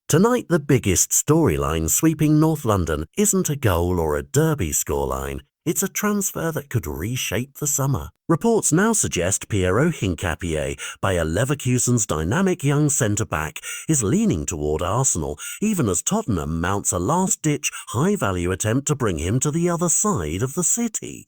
Tonight, the biggest storyline sweeping North London isn't a goal or a derby scoreline. It's a transfer that could reshape the summer. Reports now suggest Hincapié, Bayer Leverkusen's dynamic young centre-back, is leaning toward Arsenal, even as Tottenham mounts a last-ditch, high-value attempt to bring him to the other side of the city.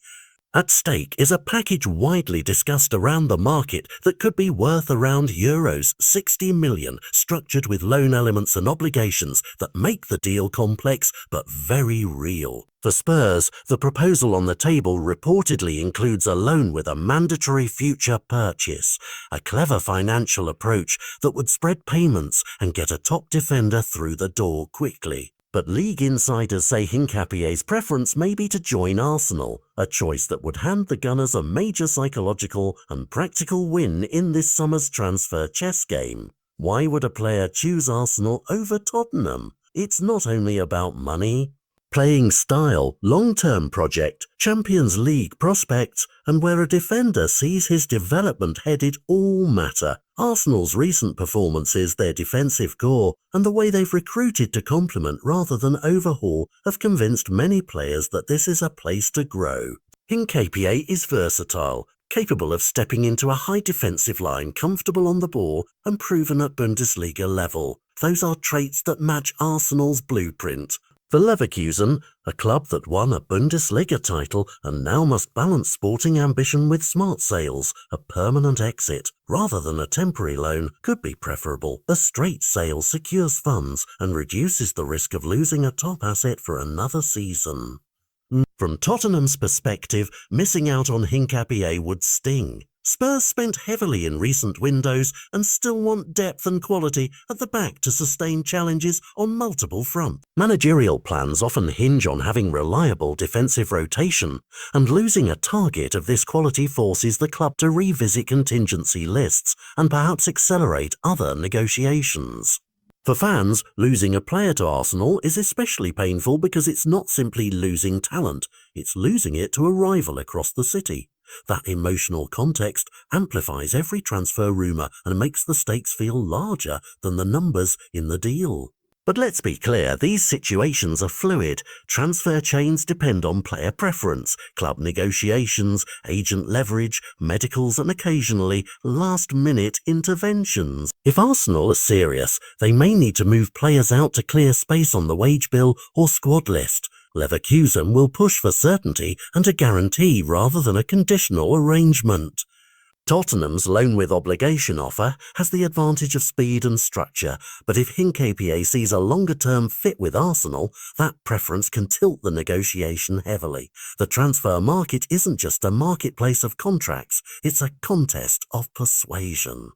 At stake is a package widely discussed around the market that could be worth around euros 60 million, structured with loan elements and obligations that make the deal complex but very real. For Spurs, the proposal on the table reportedly includes a loan with a mandatory future purchase, a clever financial approach that would spread payments and get a top defender through the door quickly. But league insiders say Hincapié's preference may be to join Arsenal, a choice that would hand the Gunners a major psychological and practical win in this summer's transfer chess game. Why would a player choose Arsenal over Tottenham? It's not only about money. Playing style, long-term project, Champions League prospects, and where a defender sees his development headed all matter. Arsenal's recent performances, their defensive core, and the way they've recruited to complement rather than overhaul have convinced many players that this is a place to grow. Hincapié is versatile, capable of stepping into a high defensive line, comfortable on the ball, and proven at Bundesliga level. Those are traits that match Arsenal's blueprint. For Leverkusen, a club that won a Bundesliga title and now must balance sporting ambition with smart sales, a permanent exit rather than a temporary loan could be preferable. A straight sale secures funds and reduces the risk of losing a top asset for another season. From Tottenham's perspective, missing out on Hincapié would sting. Spurs spent heavily in recent windows and still want depth and quality at the back to sustain challenges on multiple fronts. Managerial plans often hinge on having reliable defensive rotation, and losing a target of this quality forces the club to revisit contingency lists and perhaps accelerate other negotiations. For fans, losing a player to Arsenal is especially painful because it's not simply losing talent, it's losing it to a rival across the city. That emotional context amplifies every transfer rumour and makes the stakes feel larger than the numbers in the deal. But let's be clear, these situations are fluid. Transfer chains depend on player preference, club negotiations, agent leverage, medicals and occasionally last-minute interventions. If Arsenal are serious, they may need to move players out to clear space on the wage bill or squad list. Leverkusen will push for certainty and a guarantee rather than a conditional arrangement. Tottenham's loan with obligation offer has the advantage of speed and structure, but if Hincapié sees a longer-term fit with Arsenal, that preference can tilt the negotiation heavily. The transfer market isn't just a marketplace of contracts, it's a contest of persuasion.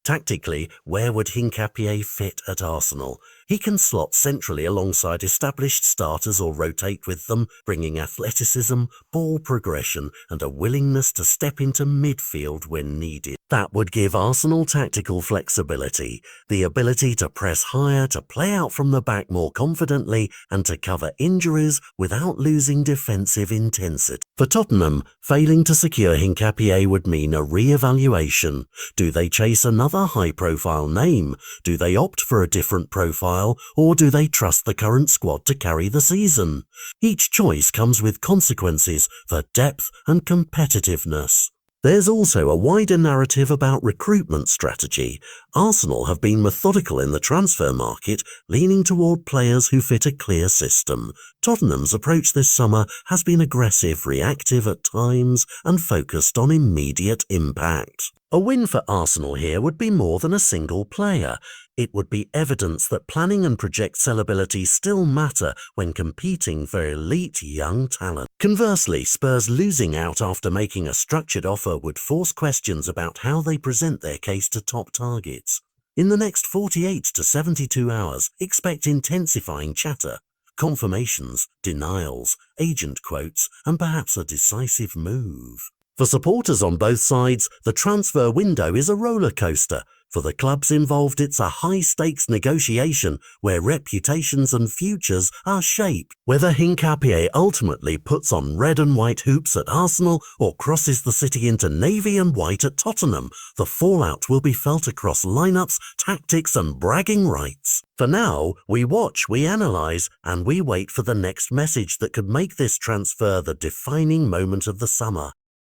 Tactically, where would Hincapié fit at Arsenal? He can slot centrally alongside established starters or rotate with them, bringing athleticism, ball progression, and a willingness to step into midfield when needed. That would give Arsenal tactical flexibility, the ability to press higher, to play out from the back more confidently, and to cover injuries without losing defensive intensity. For Tottenham, failing to secure Hincapié would mean a re-evaluation. Do they chase another high-profile name? Do they opt for a different profile? Or do they trust the current squad to carry the season? Each choice comes with consequences for depth and competitiveness. There's also a wider narrative about recruitment strategy. Arsenal have been methodical in the transfer market, leaning toward players who fit a clear system. Tottenham's approach this summer has been aggressive, reactive at times, and focused on immediate impact. A win for Arsenal here would be more than a single player. It would be evidence that planning and project sellability still matter when competing for elite young talent. Conversely, Spurs losing out after making a structured offer would force questions about how they present their case to top targets. In the next 48 to 72 hours, expect intensifying chatter, confirmations, denials, agent quotes, and perhaps a decisive move. For supporters on both sides, the transfer window is a roller coaster. For the clubs involved, it's a high-stakes negotiation where reputations and futures are shaped. Whether Hincapié ultimately puts on red and white hoops at Arsenal or crosses the city into navy and white at Tottenham, the fallout will be felt across lineups, tactics and bragging rights. For now, we watch, we analyse, and we wait for the next message that could make this transfer the defining moment of the summer.